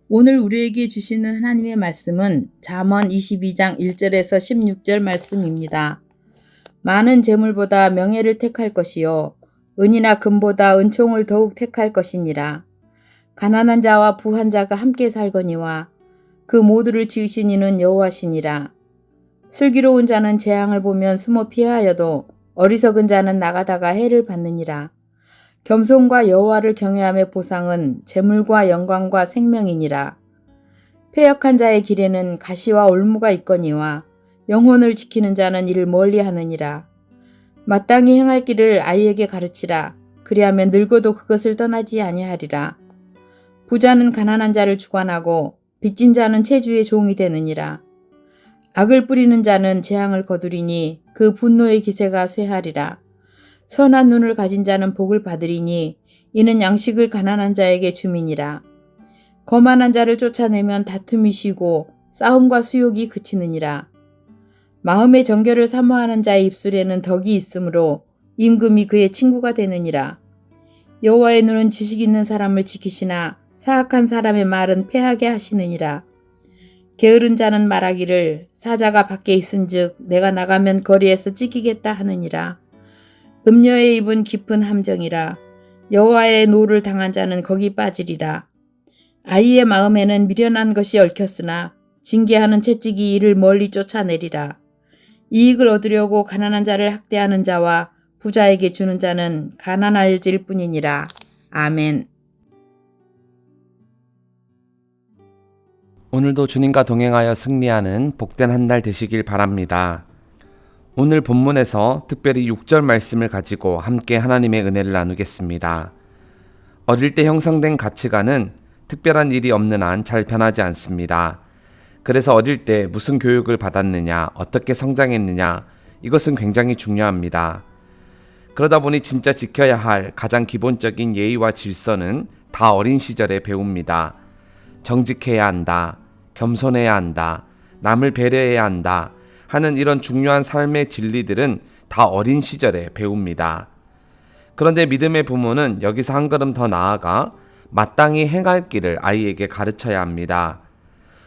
오늘 우리에게 주시는 하나님의 말씀은 잠언 22장 1절에서 16절 말씀입니다. 많은 재물보다 명예를 택할 것이요 은이나 금보다 은총을 더욱 택할 것이니라. 가난한 자와 부한 자가 함께 살거니와 그 모두를 지으신 이는 여호와시니라. 슬기로운 자는 재앙을 보면 숨어 피하여도 어리석은 자는 나가다가 해를 받느니라. 겸손과 여호와를 경외함의 보상은 재물과 영광과 생명이니라. 패역한 자의 길에는 가시와 올무가 있거니와 영혼을 지키는 자는 이를 멀리하느니라. 마땅히 행할 길을 아이에게 가르치라. 그리하면 늙어도 그것을 떠나지 아니하리라. 부자는 가난한 자를 주관하고 빚진 자는 체주의 종이 되느니라. 악을 뿌리는 자는 재앙을 거두리니 그 분노의 기세가 쇠하리라. 선한 눈을 가진 자는 복을 받으리니 이는 양식을 가난한 자에게 줌이니라. 거만한 자를 쫓아내면 다툼이 쉬고 싸움과 수욕이 그치느니라. 마음의 정결을 사모하는 자의 입술에는 덕이 있으므로 임금이 그의 친구가 되느니라. 여호와의 눈은 지식 있는 사람을 지키시나 사악한 사람의 말은 패하게 하시느니라. 게으른 자는 말하기를 사자가 밖에 있은즉 내가 나가면 거리에서 찢기겠다 하느니라. 음녀의 입은 깊은 함정이라. 여호와의 노를 당한 자는 거기 빠지리라. 아이의 마음에는 미련한 것이 얽혔으나 징계하는 채찍이 이를 멀리 쫓아내리라. 이익을 얻으려고 가난한 자를 학대하는 자와 부자에게 주는 자는 가난하여질 뿐이니라. 아멘. 오늘도 주님과 동행하여 승리하는 복된 한 날 되시길 바랍니다. 오늘 본문에서 특별히 6절 말씀을 가지고 함께 하나님의 은혜를 나누겠습니다. 어릴 때 형성된 가치관은 특별한 일이 없는 한 잘 변하지 않습니다. 그래서 어릴 때 무슨 교육을 받았느냐, 어떻게 성장했느냐, 이것은 굉장히 중요합니다. 그러다 보니 진짜 지켜야 할 가장 기본적인 예의와 질서는 다 어린 시절에 배웁니다. 정직해야 한다, 겸손해야 한다, 남을 배려해야 한다 하는 이런 중요한 삶의 진리들은 다 어린 시절에 배웁니다. 그런데 믿음의 부모는 여기서 한 걸음 더 나아가 마땅히 행할 길을 아이에게 가르쳐야 합니다.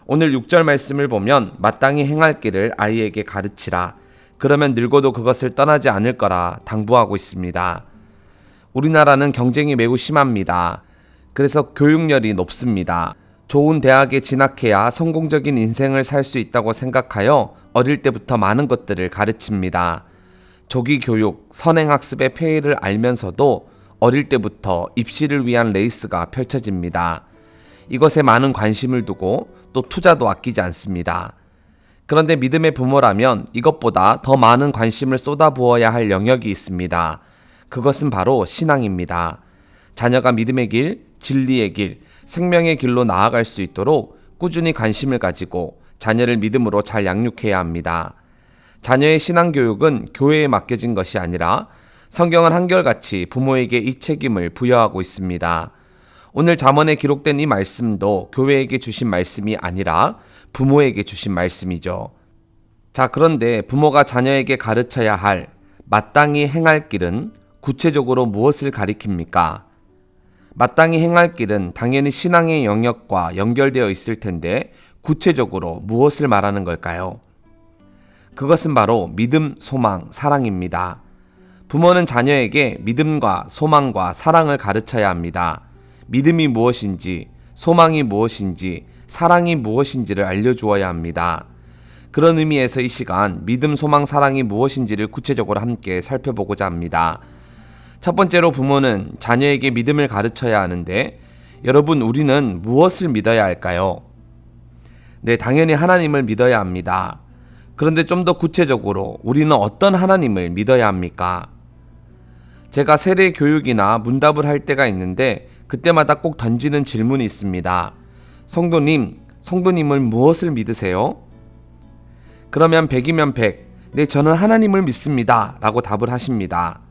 오늘 6절 말씀을 보면 마땅히 행할 길을 아이에게 가르치라. 그러면 늙어도 그것을 떠나지 않을 거라 당부하고 있습니다. 우리나라는 경쟁이 매우 심합니다. 그래서 교육열이 높습니다. 좋은 대학에 진학해야 성공적인 인생을 살 수 있다고 생각하여 어릴 때부터 많은 것들을 가르칩니다. 조기 교육, 선행학습의 폐해를 알면서도 어릴 때부터 입시를 위한 레이스가 펼쳐집니다. 이것에 많은 관심을 두고 또 투자도 아끼지 않습니다. 그런데 믿음의 부모라면 이것보다 더 많은 관심을 쏟아부어야 할 영역이 있습니다. 그것은 바로 신앙입니다. 자녀가 믿음의 길, 진리의 길, 생명의 길로 나아갈 수 있도록 꾸준히 관심을 가지고 자녀를 믿음으로 잘 양육해야 합니다. 자녀의 신앙교육은 교회에 맡겨진 것이 아니라 성경은 한결같이 부모에게 이 책임을 부여하고 있습니다. 오늘 잠언에 기록된 이 말씀도 교회에게 주신 말씀이 아니라 부모에게 주신 말씀이죠. 자, 그런데 부모가 자녀에게 가르쳐야 할 마땅히 행할 길은 구체적으로 무엇을 가리킵니까? 마땅히 행할 길은 당연히 신앙의 영역과 연결되어 있을 텐데 구체적으로 무엇을 말하는 걸까요? 그것은 바로 믿음, 소망, 사랑입니다. 부모는 자녀에게 믿음과 소망과 사랑을 가르쳐야 합니다. 믿음이 무엇인지, 소망이 무엇인지, 사랑이 무엇인지를 알려주어야 합니다. 그런 의미에서 이 시간 믿음, 소망, 사랑이 무엇인지를 구체적으로 함께 살펴보고자 합니다. 첫 번째로 부모는 자녀에게 믿음을 가르쳐야 하는데 여러분, 우리는 무엇을 믿어야 할까요? 네, 당연히 하나님을 믿어야 합니다. 그런데 좀 더 구체적으로 우리는 어떤 하나님을 믿어야 합니까? 제가 세례 교육이나 문답을 할 때가 있는데 그때마다 꼭 던지는 질문이 있습니다. 성도님을 무엇을 믿으세요? 그러면 100이면 100, 네, 저는 하나님을 믿습니다 라고 답을 하십니다.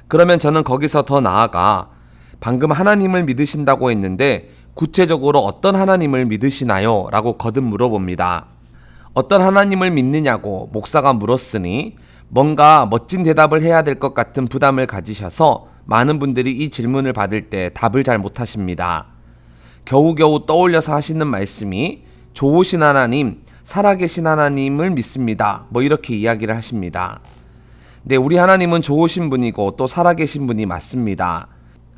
그러면 저는 거기서 더 나아가 방금 하나님을 믿으신다고 했는데 구체적으로 어떤 하나님을 믿으시나요? 라고 거듭 물어봅니다. 어떤 하나님을 믿느냐고 목사가 물었으니 뭔가 멋진 대답을 해야 될 것 같은 부담을 가지셔서 많은 분들이 이 질문을 받을 때 답을 잘 못하십니다. 겨우겨우 떠올려서 하시는 말씀이 좋으신 하나님, 살아계신 하나님을 믿습니다. 이렇게 이야기를 하십니다. 네, 우리 하나님은 좋으신 분이고 또 살아계신 분이 맞습니다.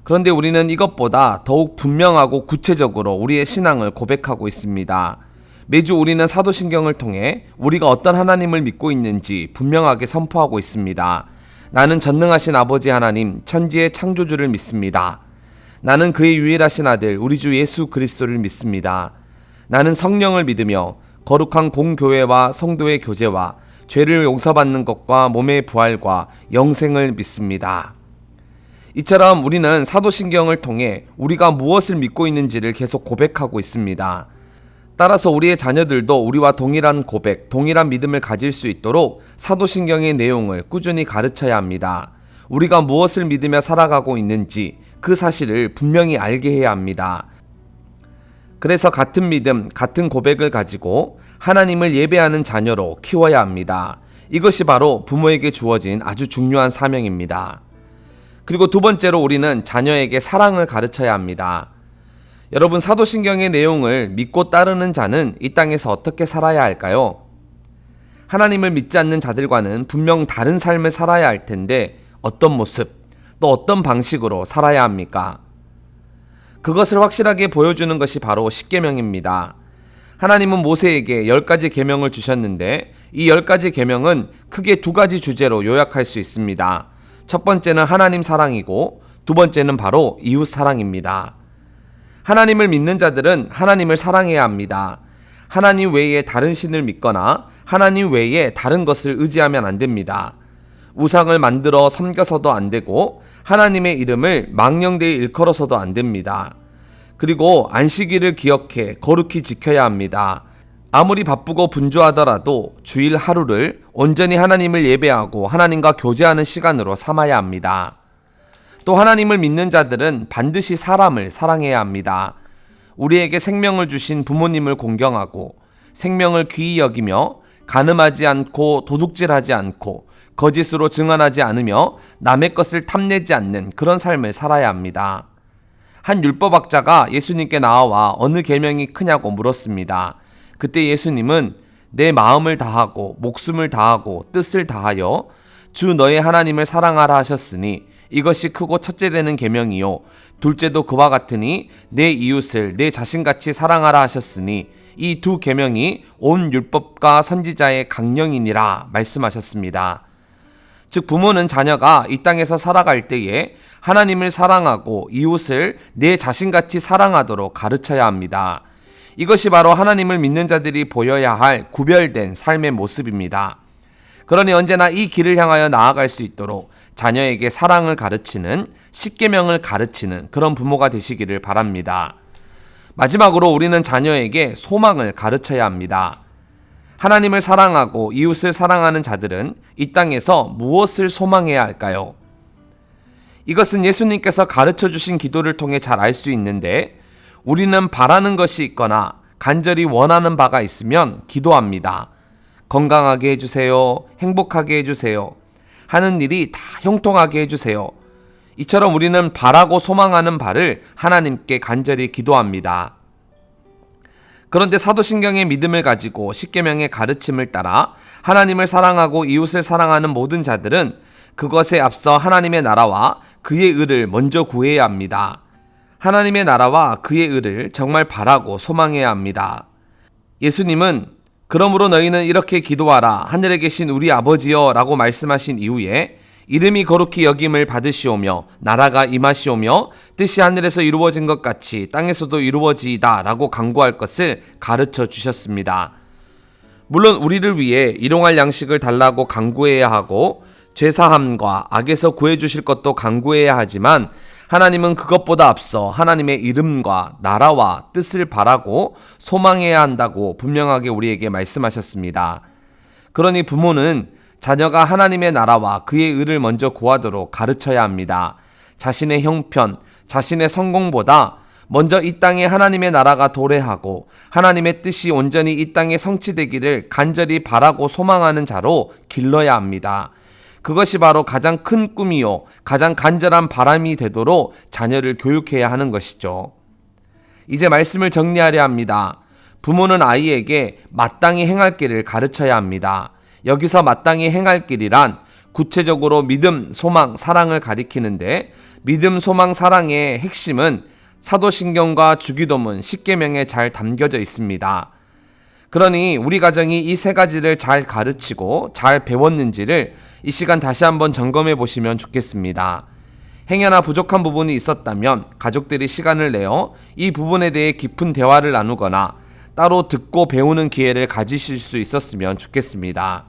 그런데 우리는 이것보다 더욱 분명하고 구체적으로 우리의 신앙을 고백하고 있습니다. 매주 우리는 사도신경을 통해 우리가 어떤 하나님을 믿고 있는지 분명하게 선포하고 있습니다. 나는 전능하신 아버지 하나님, 천지의 창조주를 믿습니다. 나는 그의 유일하신 아들, 우리 주 예수 그리스도를 믿습니다. 나는 성령을 믿으며 거룩한 공교회와 성도의 교제와 죄를 용서받는 것과 몸의 부활과 영생을 믿습니다. 이처럼 우리는 사도신경을 통해 우리가 무엇을 믿고 있는지를 계속 고백하고 있습니다. 따라서 우리의 자녀들도 우리와 동일한 고백, 동일한 믿음을 가질 수 있도록 사도신경의 내용을 꾸준히 가르쳐야 합니다. 우리가 무엇을 믿으며 살아가고 있는지 그 사실을 분명히 알게 해야 합니다. 그래서 같은 믿음, 같은 고백을 가지고 하나님을 예배하는 자녀로 키워야 합니다. 이것이 바로 부모에게 주어진 아주 중요한 사명입니다. 그리고 두 번째로 우리는 자녀에게 사랑을 가르쳐야 합니다. 여러분, 사도신경의 내용을 믿고 따르는 자는 이 땅에서 어떻게 살아야 할까요? 하나님을 믿지 않는 자들과는 분명 다른 삶을 살아야 할 텐데 어떤 모습, 또 어떤 방식으로 살아야 합니까? 그것을 확실하게 보여주는 것이 바로 십계명입니다. 하나님은 모세에게 10가지 계명을 주셨는데 이 10가지 계명은 크게 두 가지 주제로 요약할 수 있습니다. 첫 번째는 하나님 사랑이고 두 번째는 바로 이웃 사랑입니다. 하나님을 믿는 자들은 하나님을 사랑해야 합니다. 하나님 외에 다른 신을 믿거나 하나님 외에 다른 것을 의지하면 안 됩니다. 우상을 만들어 섬겨서도 안 되고 하나님의 이름을 망령되이 일컬어서도 안 됩니다. 그리고 안식일을 기억해 거룩히 지켜야 합니다. 아무리 바쁘고 분주하더라도 주일 하루를 온전히 하나님을 예배하고 하나님과 교제하는 시간으로 삼아야 합니다. 또 하나님을 믿는 자들은 반드시 사람을 사랑해야 합니다. 우리에게 생명을 주신 부모님을 공경하고 생명을 귀히 여기며 간음하지 않고 도둑질하지 않고 거짓으로 증언하지 않으며 남의 것을 탐내지 않는 그런 삶을 살아야 합니다. 한 율법학자가 예수님께 나와 어느 계명이 크냐고 물었습니다. 그때 예수님은 내 마음을 다하고 목숨을 다하고 뜻을 다하여 주 너의 하나님을 사랑하라 하셨으니 이것이 크고 첫째 되는 계명이요 둘째도 그와 같으니 내 이웃을 내 자신같이 사랑하라 하셨으니 이 두 계명이 온 율법과 선지자의 강령이니라 말씀하셨습니다. 즉 부모는 자녀가 이 땅에서 살아갈 때에 하나님을 사랑하고 이웃을 내 자신같이 사랑하도록 가르쳐야 합니다. 이것이 바로 하나님을 믿는 자들이 보여야 할 구별된 삶의 모습입니다. 그러니 언제나 이 길을 향하여 나아갈 수 있도록 자녀에게 사랑을 가르치는, 십계명을 가르치는 그런 부모가 되시기를 바랍니다. 마지막으로 우리는 자녀에게 소망을 가르쳐야 합니다. 하나님을 사랑하고 이웃을 사랑하는 자들은 이 땅에서 무엇을 소망해야 할까요? 이것은 예수님께서 가르쳐 주신 기도를 통해 잘 알 수 있는데 우리는 바라는 것이 있거나 간절히 원하는 바가 있으면 기도합니다. 건강하게 해주세요. 행복하게 해주세요. 하는 일이 다 형통하게 해주세요. 이처럼 우리는 바라고 소망하는 바를 하나님께 간절히 기도합니다. 그런데 사도신경의 믿음을 가지고 십계명의 가르침을 따라 하나님을 사랑하고 이웃을 사랑하는 모든 자들은 그것에 앞서 하나님의 나라와 그의 의를 먼저 구해야 합니다. 하나님의 나라와 그의 의를 정말 바라고 소망해야 합니다. 예수님은 그러므로 너희는 이렇게 기도하라. 하늘에 계신 우리 아버지여 라고 말씀하신 이후에 이름이 거룩히 여김을 받으시오며 나라가 임하시오며 뜻이 하늘에서 이루어진 것 같이 땅에서도 이루어지이다 라고 간구할 것을 가르쳐 주셨습니다. 물론 우리를 위해 일용할 양식을 달라고 간구해야 하고 죄사함과 악에서 구해주실 것도 간구해야 하지만 하나님은 그것보다 앞서 하나님의 이름과 나라와 뜻을 바라고 소망해야 한다고 분명하게 우리에게 말씀하셨습니다. 그러니 부모는 자녀가 하나님의 나라와 그의 의를 먼저 구하도록 가르쳐야 합니다. 자신의 형편, 자신의 성공보다 먼저 이 땅에 하나님의 나라가 도래하고 하나님의 뜻이 온전히 이 땅에 성취되기를 간절히 바라고 소망하는 자로 길러야 합니다. 그것이 바로 가장 큰 꿈이요 가장 간절한 바람이 되도록 자녀를 교육해야 하는 것이죠. 이제 말씀을 정리하려 합니다. 부모는 아이에게 마땅히 행할 길을 가르쳐야 합니다. 여기서 마땅히 행할 길이란 구체적으로 믿음, 소망, 사랑을 가리키는데 믿음, 소망, 사랑의 핵심은 사도신경과 주기도문, 십계명에 잘 담겨져 있습니다. 그러니 우리 가정이 이 세 가지를 잘 가르치고 잘 배웠는지를 이 시간 다시 한번 점검해 보시면 좋겠습니다. 행여나 부족한 부분이 있었다면 가족들이 시간을 내어 이 부분에 대해 깊은 대화를 나누거나 따로 듣고 배우는 기회를 가지실 수 있었으면 좋겠습니다.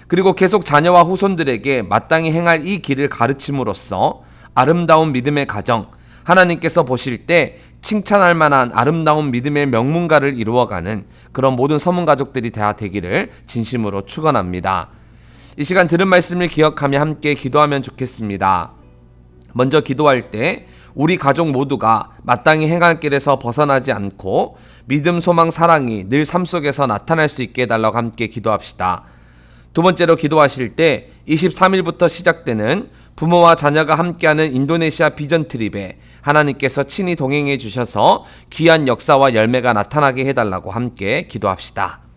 그리고 계속 자녀와 후손들에게 마땅히 행할 이 길을 가르침으로써 아름다운 믿음의 가정, 하나님께서 보실 때 칭찬할 만한 아름다운 믿음의 명문가를 이루어가는 그런 모든 서문 가족들이 다 되기를 진심으로 축원합니다. 이 시간 들은 말씀을 기억하며 함께 기도하면 좋겠습니다. 먼저 기도할 때 우리 가족 모두가 마땅히 행할 길에서 벗어나지 않고 믿음, 소망, 사랑이 늘 삶 속에서 나타날 수 있게 해달라고 함께 기도합시다. 두 번째로 기도하실 때 23일부터 시작되는 부모와 자녀가 함께하는 인도네시아 비전 트립에 하나님께서 친히 동행해 주셔서 귀한 역사와 열매가 나타나게 해달라고 함께 기도합시다.